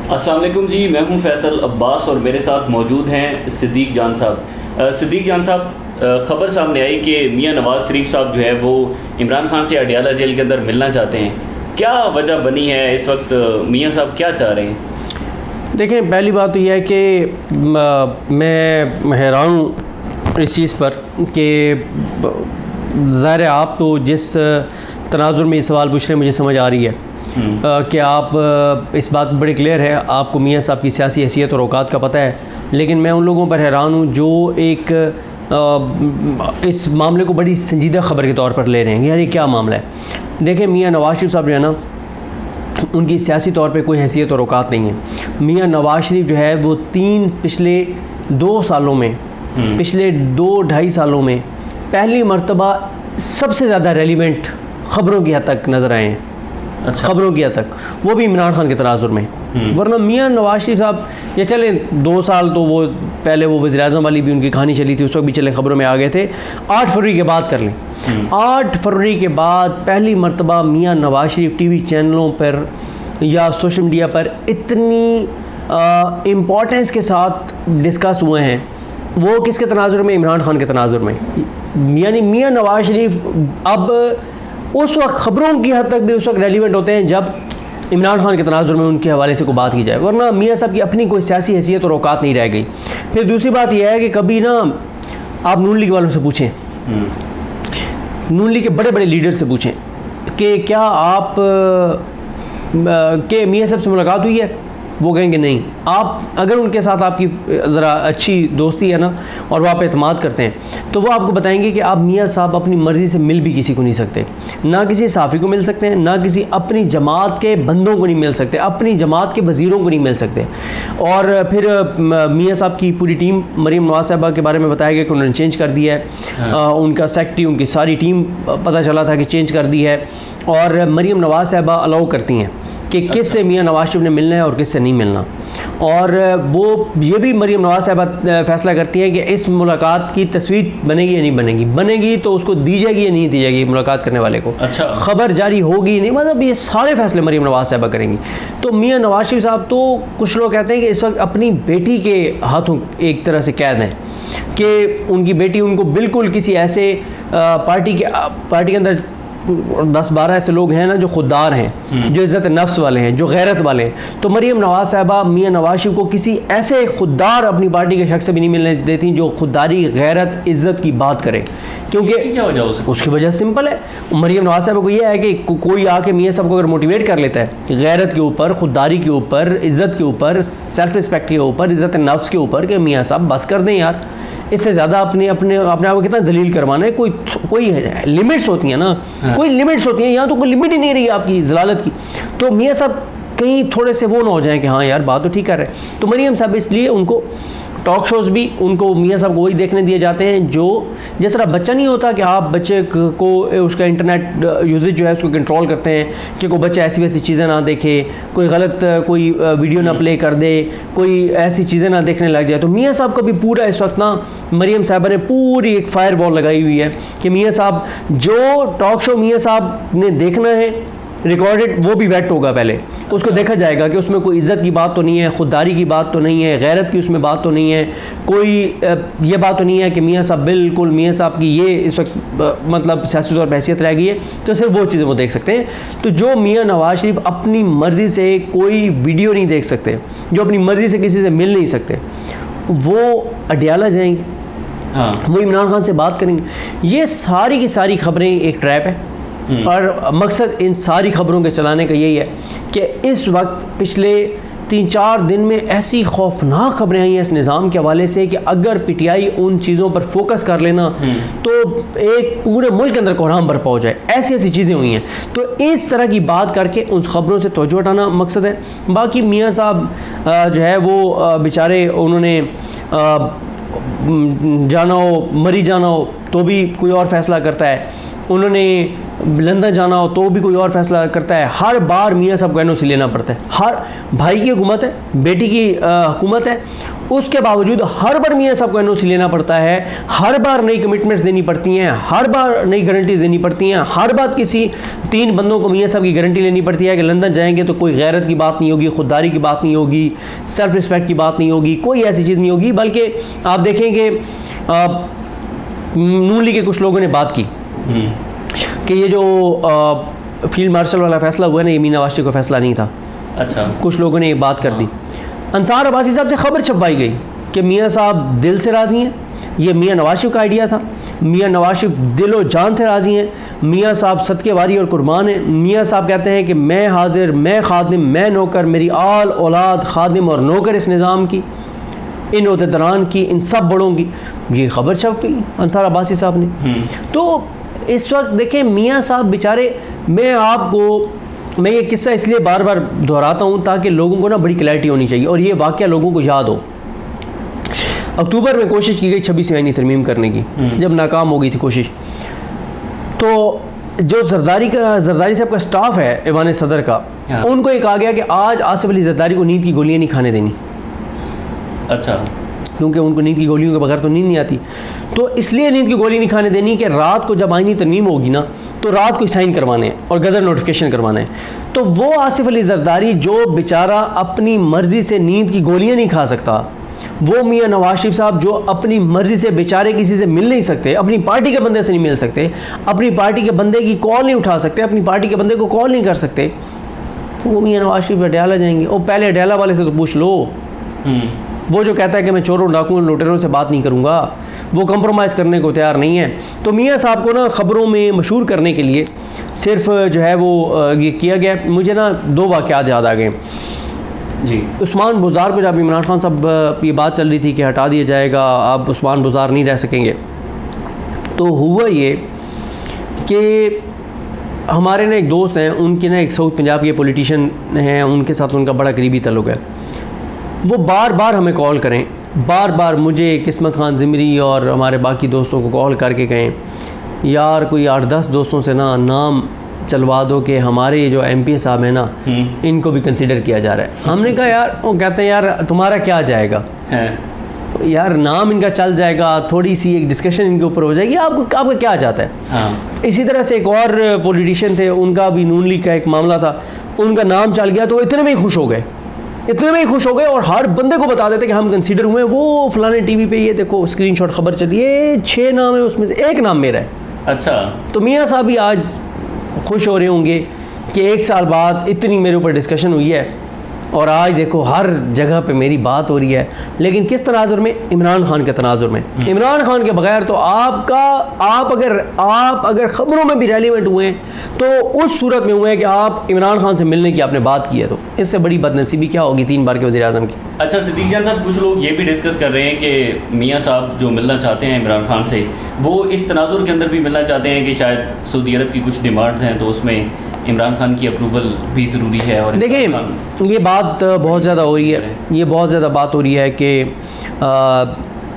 अस्सलाम वालेकुम जी, मैं हूं फैसल अब्बास और मेरे साथ मौजूद हैं सिद्दीक जान साहब। सिद्दीक जान साहब, ख़बर सामने आई कि मियां नवाज़ शरीफ साहब जो है वो इमरान खान से अडियाला जेल के अंदर मिलना चाहते हैं। क्या वजह बनी है इस वक्त, मियां साहब क्या चाह रहे हैं? देखें, पहली बात तो यह है कि मैं हैरान हूँ इस चीज़ पर कि ज़ाहिर है आप तो जिस तनाजुर में ये सवाल पूछ रहे हैं मुझे समझ आ रही है कि आप इस बात बड़े क्लियर है, आपको मियां साहब की सियासी हैसियत और औकात का पता है। लेकिन मैं उन लोगों पर हैरान हूँ जो एक इस मामले को बड़ी संजीदा ख़बर के तौर पर ले रहे हैं। यार ये क्या मामला है? देखें, मियां नवाज़ शरीफ साहब जो है ना, उनकी सियासी तौर पे कोई हैसियत और औकात नहीं है। मियां नवाज़ शरीफ जो है वो पिछले 2 सालों में, पिछले 2-2.5 सालों में पहली मर्तबा सबसे ज़्यादा रेलिवेंट ख़बरों की हद तक नज़र आए हैं। अच्छा। ख़बरों की हद तक, वो भी इमरान खान के तनाजुर में। वरना मियां नवाज़ शरीफ साहब ये चले 2 साल तो वो पहले वो वज़ीर-ए-आज़म वाली भी उनकी कहानी चली थी, उस वक्त भी चले ख़बरों में आ गए थे। 8 फरवरी के बाद कर लें, 8 फरवरी के बाद पहली मर्तबा मियां नवाज़ शरीफ टीवी चैनलों पर या सोशल मीडिया पर इतनी इम्पोर्टेंस के साथ डिस्कस हुए हैं। वो किसके तनाजुर में? इमरान खान के तनाजुर में। यानी मियां नवाज़ शरीफ अब उस वक्त ख़बरों की हद तक भी उस वक्त रेलिवेंट होते हैं जब इमरान खान के तनाजुर में उनके हवाले से कोई बात की जाए, वरना मियां साहब की अपनी कोई सियासी हैसियत और औकात नहीं रह गई। फिर दूसरी बात यह है कि कभी ना आप नून लीग वालों से पूछें, नून लीग के बड़े बड़े लीडर से पूछें कि क्या आप के मियां साहब से मुलाकात हुई है? वो कहेंगे नहीं। आप अगर उनके साथ आपकी ज़रा अच्छी दोस्ती है ना और वो आप एतमाद करते हैं तो वो आपको बताएंगे कि आप मियां साहब अपनी मर्ज़ी से मिल भी किसी को नहीं सकते, ना किसी सहाफ़ी को मिल सकते हैं, ना किसी अपनी जमात के बंदों को नहीं मिल सकते, अपनी जमात के वज़ीरों को नहीं मिल सकते। और फिर मियां साहब की पूरी टीम, मरीम नवाज़ साहबा के बारे में बताया गया कि उन्होंने चेंज कर दिया है। उनका सेक्रेटरी, उनकी सारी टीम पता चला था कि चेंज कर दी है। और मरीम नवाज़ साहबा अलाउ करती हैं कि किस से मियां नवाज़ शरीफ ने मिलना है और किस से नहीं मिलना। और वो ये भी मरीम नवाज़ साहबा फैसला करती हैं कि इस मुलाकात की तस्वीर बनेगी या नहीं बनेगी, बनेगी तो उसको दी जाएगी या नहीं दी जाएगी मुलाकात करने वाले को। अच्छा। खबर जारी होगी नहीं, मतलब ये सारे फैसले मरीम नवाज़ साहबा करेंगी। तो मियां नवाज़ शरीफ साहब तो कुछ लोग कहते हैं कि इस वक्त अपनी बेटी के हाथों एक तरह से कैद हैं कि उनकी बेटी उनको बिल्कुल किसी ऐसे पार्टी के अंदर 10-12 ऐसे लोग हैं ना जो खुददार हैं, जो इज़्ज़त नफ्स वाले हैं, जो गैरत वाले हैं। तो मरीम नवाज़ साहबा मियां नवाज़ शरीफ को किसी ऐसे खुददार अपनी पार्टी के शख्स से भी नहीं मिलने देती जो खुददारी, गैरत, इज़्ज़त की बात करे। क्योंकि क्या वजह हो सकती है? उसकी वजह सिंपल है। मरीम नवाज़ साहबा को यह है कि कोई आके मियां साहब को अगर मोटिवेट कर लेता है गैरत के ऊपर, खुददारी के ऊपर, इज़्ज़त के ऊपर, सेल्फ रिस्पेक्ट के ऊपर, इज़्ज़त नफ्स के ऊपर, कि मियां साहब बस कर दें यार, इससे ज़्यादा अपने आप को कितना जलील करवाना है। कोई लिमिट्स होती हैं ना। कोई लिमिट्स होती हैं, यहाँ तो कोई लिमिट ही नहीं रही आपकी जलालत की। तो मियां साहब कहीं थोड़े से वो ना हो जाएं कि हाँ यार बात तो ठीक कर रहे हैं। तो मरीम साहब इसलिए उनको टॉक शोज़ भी उनको मियां साहब को वही देखने दिए जाते हैं जो जिस तरह बच्चा नहीं होता कि आप बच्चे को उसका इंटरनेट यूजेज जो है उसको कंट्रोल करते हैं कि कोई बच्चा ऐसी वैसी चीज़ें ना देखे, कोई गलत कोई वीडियो ना प्ले कर दे, कोई ऐसी चीज़ें ना देखने लग जाए। तो मियां साहब का भी पूरा इस वक्त ना मरीम साहबा ने पूरी एक फायर वॉल लगाई हुई है कि मियां साहब जो टॉक शो मियां साहब ने देखना है रिकॉर्डेड, वो भी वेट होगा पहले, उसको देखा जाएगा कि उसमें कोई इज़्ज़त की बात तो नहीं है, खुददारी की बात तो नहीं है, गैरत की उसमें बात तो नहीं है, कोई ये बात तो नहीं है कि मियां साहब बिल्कुल मियां साहब की ये इस वक्त मतलब सियासी तौर पर हैसियत रह गई है। तो सिर्फ वो चीज़ें वो देख सकते हैं। तो जो मियां नवाज़ शरीफ अपनी मर्ज़ी से कोई वीडियो नहीं देख सकते, जो अपनी मर्ज़ी से किसी से मिल नहीं सकते, वो अडियाला जाएंगे, वो इमरान खान से बात करेंगे। ये सारी की सारी खबरें एक ट्रैप है। और मकसद इन सारी खबरों के चलाने का यही है कि इस वक्त पिछले 3-4 दिन में ऐसी खौफनाक खबरें आई हैं इस निज़ाम के हवाले से कि अगर पीटीआई उन चीज़ों पर फोकस कर लेना तो एक पूरे मुल्क के अंदर कोहराम बरपा हो जाए, ऐसी ऐसी चीज़ें हुई हैं। तो इस तरह की बात करके उन खबरों से तवज्जो हटाना मकसद है। बाकी मियां साहब जो है वो बेचारे, उन्होंने जाना हो, मरी जाना हो तो भी कोई और फैसला करता है। उन्होंने लंदन जाना हो तो भी कोई और फैसला करता है। हर बार मियाँ साहब को एनओसी लेना पड़ता है। हर भाई की हुकूमत है, बेटी की हुकूमत है, उसके बावजूद हर बार मियाँ साहब को एनओसी लेना पड़ता है। हर बार नई कमिटमेंट्स देनी पड़ती हैं, हर बार नई गारंटीज देनी पड़ती हैं। हर बार किसी 3 बंदों को मियाँ साहब की गारंटी लेनी पड़ती है कि लंदन जाएंगे तो कोई गैरत की बात नहीं होगी, खुददारी की बात नहीं होगी, सेल्फ रिस्पेक्ट की बात नहीं होगी, कोई ऐसी चीज़ नहीं होगी। बल्कि आप देखें कि नून लीग के कुछ लोगों ने बात की कि ये जो फील्ड मार्शल वाला फैसला हुआ है ना, ये मीना नवाज शरीफ का फैसला नहीं था। अच्छा, कुछ लोगों ने ये बात कर दी। अंसार अब्बासी साहब से खबर छपवाई गई कि मियाँ साहब दिल से राज़ी हैं, ये मियाँ नवाज शरीफ का आइडिया था। मियाँ नवाज शरीफ दिलो जान से राज़ी हैं, मियाँ साहब सदके वारी और कुर्बान हैं। मियाँ साहब कहते हैं कि मैं हाजिर, मैं खादिम, मैं नौकर, मेरी आल औलाद खादिम और नौकर इस निज़ाम की, इन अहदेदारान की, इन सब बड़ों की। ये खबर छप गई अंसार अब्बासी साहब ने। तो इस वक्त देखें मियाँ साहब बेचारे, मैं ये किस्सा इसलिए बार बार दोहराता हूँ ताकि लोगों को ना बड़ी क्लैरिटी होनी चाहिए और ये वाक़या लोगों को याद हो। अक्टूबर में कोशिश की गई 26 आईनी तरमीम करने की, जब नाकाम हो गई थी कोशिश, तो जो जरदारी साहब का स्टाफ है ऐवान सदर का, उनको ये कहा गया कि आज आसिफ अली जरदारी को नींद की गोलियाँ नहीं खाने देनी। अच्छा, क्योंकि उनको नींद की गोलियों के बगैर तो नींद नहीं आती, तो इसलिए नींद की गोली नहीं खाने देनी कि रात को जब आईनी तरमीम होगी ना तो रात को साइन करवाने हैं और गज़र नोटिफिकेशन करवाना है। तो वो आसिफ अली जरदारी जो बेचारा अपनी मर्ज़ी से नींद की गोलियां नहीं खा सकता, वो मियाँ नवाज शरीफ साहब जो अपनी मर्ज़ी से बेचारे किसी से मिल नहीं सकते, अपनी पार्टी के बंदे से नहीं मिल सकते, अपनी पार्टी के बंदे की कॉल नहीं उठा सकते, अपनी पार्टी के बंदे को कॉल नहीं कर सकते, तो वो मियाँ नवाज शरीफ अडयाला जाएंगे। और पहले अडयाला वाले से तो पूछ लो, वो जो कहता है कि मैं चोरों डाकुओं लुटेरों से बात नहीं करूँगा, वो कंप्रोमाइज़ करने को तैयार नहीं है। तो मियाँ साहब को ना ख़बरों में मशहूर करने के लिए सिर्फ जो है वो ये किया गया। मुझे ना 2 वाक़यात याद आ गए जी। उस्मान बुज़दार को जब इमरान खान साहब ये बात चल रही थी कि हटा दिया जाएगा, अब उस्मान बुज़दार नहीं रह सकेंगे, तो हुआ ये कि हमारे ना एक दोस्त हैं, उनके ना एक साउथ पंजाब के पॉलिटिशियन हैं, उनके साथ उनका बड़ा करीबी ताल्लुक़ है। वो बार बार हमें कॉल करें, बार बार मुझे, किस्मत खान ज़िमरी और हमारे बाकी दोस्तों को कॉल करके कहें यार कोई 8-10 दोस्तों से ना नाम चलवा दो कि हमारे जो MP साहब हैं ना इनको भी कंसिडर किया जा रहा है। हमने कहा यार, वो कहते हैं यार तुम्हारा क्या जाएगा यार, नाम इनका चल जाएगा, थोड़ी सी एक डिस्कशन इनके ऊपर हो जाएगी, आपका क्या जाता है। हाँ। इसी तरह से एक और पॉलिटिशियन थे, उनका भी नून लीग का एक मामला था, उनका नाम चल गया तो इतने में ही खुश हो गए और हर बंदे को बता देते कि हम कंसीडर हुए, वो फलाने टीवी पे ये देखो स्क्रीनशॉट खबर चली है, 6 नाम है उसमें से 1 नाम मेरा है। अच्छा, तो मियाँ साहब भी आज खुश हो रहे होंगे कि 1 साल बाद इतनी मेरे ऊपर डिस्कशन हुई है और आज देखो हर जगह पे मेरी बात हो रही है। लेकिन किस तनाजुर में? इमरान खान के तनाजुर में। इमरान खान के बगैर तो आप अगर ख़बरों में भी रेलिवेंट हुए हैं तो उस सूरत में हुए हैं कि आप इमरान खान से मिलने की आपने बात की है, तो इससे बड़ी बदनसीबी क्या होगी 3 बार के वज़ीर-ए-आज़म की। अच्छा सिद्दीक जान साहब, कुछ लोग ये भी डिस्कस कर रहे हैं कि मियाँ साहब जो मिलना चाहते हैं इमरान खान से, वो इस तनाजुर के अंदर भी मिलना चाहते हैं कि शायद सऊदी अरब की कुछ डिमांड्स हैं तो उसमें इमरान खान की अप्रूवल भी ज़रूरी है। और देखिए ये बात बहुत ज़्यादा हो रही है, ये बहुत ज़्यादा बात हो रही है कि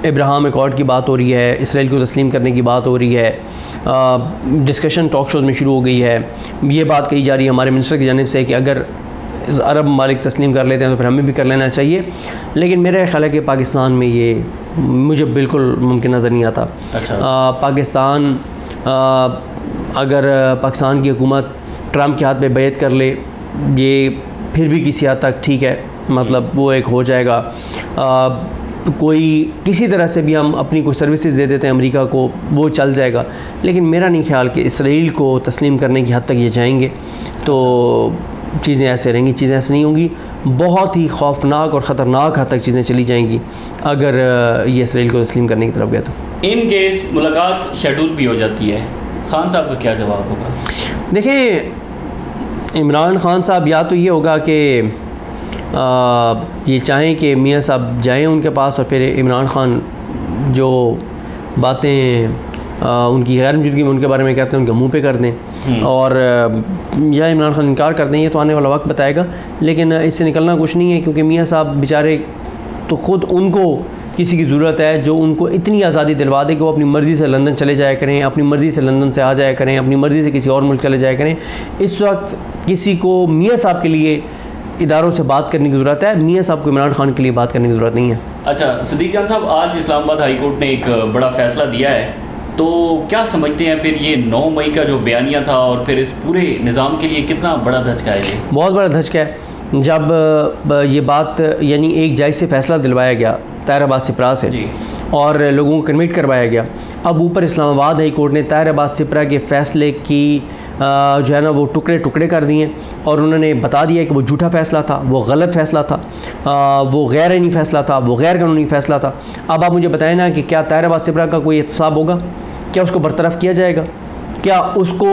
अब्राहम अकॉर्ड की बात हो रही है, इसराइल को तस्लीम करने की बात हो रही है, डिस्कशन टॉक शोज़ में शुरू हो गई है। ये बात कही जा रही है हमारे मिनिस्टर की जानिब से कि अगर अरब ममालिक तस्लीम कर लेते हैं तो फिर हमें भी कर लेना चाहिए। लेकिन मेरा ख्याल है कि पाकिस्तान में ये मुझे बिल्कुल मुमकिन नज़र नहीं आता। पाकिस्तान अगर पाकिस्तान की हुकूमत ट्रम्प के हाथ पे बैत कर ले, ये फिर भी किसी हद तक ठीक है, मतलब वो एक हो जाएगा। कोई किसी तरह से भी हम अपनी कोई सर्विसेज दे देते हैं अमेरिका को, वो चल जाएगा। लेकिन मेरा नहीं ख्याल कि इसराइल को तस्लीम करने की हद तक ये जाएंगे, तो चीज़ें ऐसे रहेंगी, चीज़ें ऐसे नहीं होंगी। बहुत ही खौफनाक और ख़तरनाक हद तक चीज़ें चली जाएंगी अगर ये इसराइल को तस्लीम करने की तरफ गया। तो इन केस मुलाकात शेड्यूल भी हो जाती है, खान साहब का क्या जवाब होगा? देखिए इमरान खान साहब या तो ये होगा कि ये चाहें कि मियाँ साहब जाएं उनके पास और फिर इमरान खान जो बातें उनकी गैर मौजूदगी में उनके बारे में कहते हैं उनके मुंह पे कर दें, और या इमरान खान इनकार कर दें। ये तो आने वाला वक्त बताएगा, लेकिन इससे निकलना कुछ नहीं है क्योंकि मियाँ साहब बेचारे तो ख़ुद उनको किसी की ज़रूरत है जो उनको इतनी आज़ादी दिलवा दे कि वो अपनी मर्ज़ी से लंदन चले जाया करें, अपनी मर्ज़ी से लंदन से आ जाया करें, अपनी मर्ज़ी से किसी और मुल्क चले जाया करें। इस वक्त किसी को मियाँ साहब के लिए इदारों से बात करने की ज़रूरत है, मियाँ साहब को इमरान खान के लिए बात करने की ज़रूरत नहीं है। अच्छा सिद्दीक जान साहब, आज इस्लामाबाद हाई कोर्ट ने एक बड़ा फ़ैसला दिया है, तो क्या समझते हैं फिर ये 9 मई का जो बयानिया था और फिर इस पूरे निज़ाम के लिए कितना बड़ा धचका है ये? बहुत बड़ा धचका है। जब ये बात यानी एक जज से फ़ैसला दिलवाया गया ताहिर अब्बास सिपरा से और लोगों को कन्विट करवाया गया, अब ऊपर इस्लामाबाद हाई कोर्ट ने ताहिर अब्बास सिपरा के फ़ैसले की जो है ना वो टुकड़े टुकड़े कर दिए और उन्होंने बता दिया कि वो झूठा फ़ैसला था, वो गलत फ़ैसला था, वो गैर आईनी फ़ैसला था, वो गैर कानूनी फ़ैसला था। अब आप मुझे बताएं ना कि क्या ताहिर अब्बास सिपरा का कोई एहतसाब होगा? क्या उसको बरतरफ़ किया जाएगा? क्या उसको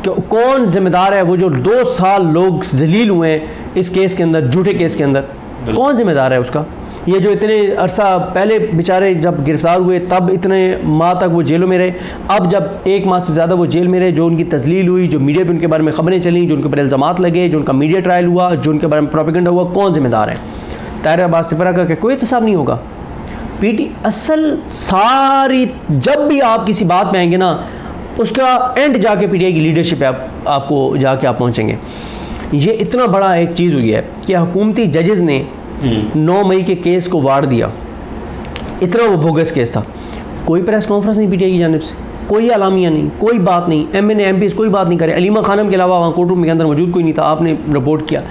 कौन ज़िम्मेदार है? वो जो 2 साल लोग जलील हुए हैं इस केस के अंदर, झूठे केस के अंदर, कौन ज़िम्मेदार है उसका? ये जो इतने अरसा पहले बेचारे जब गिरफ़्तार हुए तब इतने माह तक वो जेलों में रहे, अब जब 1 माह से ज़्यादा वो जेल में रहे, जो उनकी तजलील हुई, जो मीडिया पे उनके बारे में ख़बरें चली, जो उनके ऊपर इल्ज़ामात लगे, जो उनका मीडिया ट्रायल हुआ, जो उनके बारे में प्रोपेगेंडा हुआ, कौन ज़िम्मेदार है? ताहिर अब्बास सिपरा का कोई एहतसाब नहीं होगा। पीटी असल सारी जब भी आप किसी बात में आएंगे ना, उसका एंड जाके पीटीआई की लीडरशिप है, आपको जाके आप पहुँचेंगे। ये इतना बड़ा एक चीज़ हुई है कि हुकूमती जजेस ने 9 मई के केस को वार दिया, इतना वो बोगस केस था। कोई प्रेस कॉन्फ्रेंस नहीं पीटीआई की जानिब से, कोई अलामिया नहीं, कोई बात नहीं, एमएनए एमपीज़ कोई बात नहीं करे। अलीमा खानम के अलावा वहाँ कोर्ट रूम के अंदर मौजूद कोई नहीं था, आपने रिपोर्ट किया।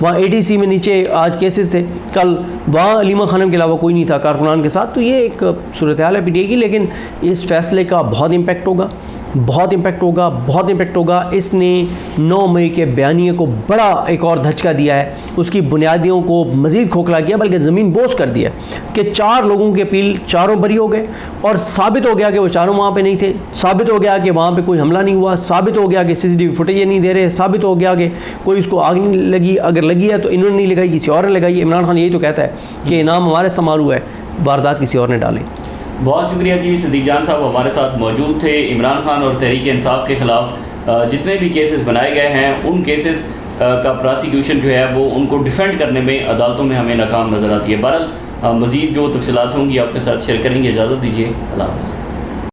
वहाँ एटीसी में नीचे आज केसेस थे, कल वहाँ अलीमा खानम के अलावा कोई नहीं था कारकुनान के साथ। तो ये एक सूरत हाल है पीटीआई की, लेकिन इस फैसले का बहुत इम्पैक्ट होगा, बहुत इम्पैक्ट होगा, बहुत इम्पैक्ट होगा। इसने 9 मई के बयानिए को बड़ा एक और धचका दिया है, उसकी बुनियादियों को मज़ीद खोखला किया, बल्कि ज़मीन बोझ कर दिया कि 4 लोगों की अपील, चारों बरी हो गए और साबित हो गया कि वो चारों वहाँ पे नहीं थे, साबित हो गया कि वहाँ पे कोई हमला नहीं हुआ, साबित हो गया कि सीसीटीवी फुटेज ये नहीं दे रहे, साबित हो गया कि कोई उसको आग नहीं लगी, अगर लगी है तो इन्होंने नहीं लगाई, किसी और ने लगाई। इमरान खान यही तो कहता है कि इनाम हमारे इस्तेमाल हुआ है, वारदात किसी और ने डाली। बहुत शुक्रिया जी, सिद्दीक जान साहब हमारे साथ मौजूद थे। इमरान खान और तहरीक इंसाफ के ख़िलाफ़ जितने भी केसेस बनाए गए हैं, उन केसेस का प्रोसिक्यूशन जो है वो उनको डिफेंड करने में अदालतों में हमें नाकाम नज़र आती है। बहरहाल मज़ीद जो तफसीलात होंगी आपके साथ शेयर करेंगे। इजाज़त दीजिए, अल्लाह हाफ़िज़।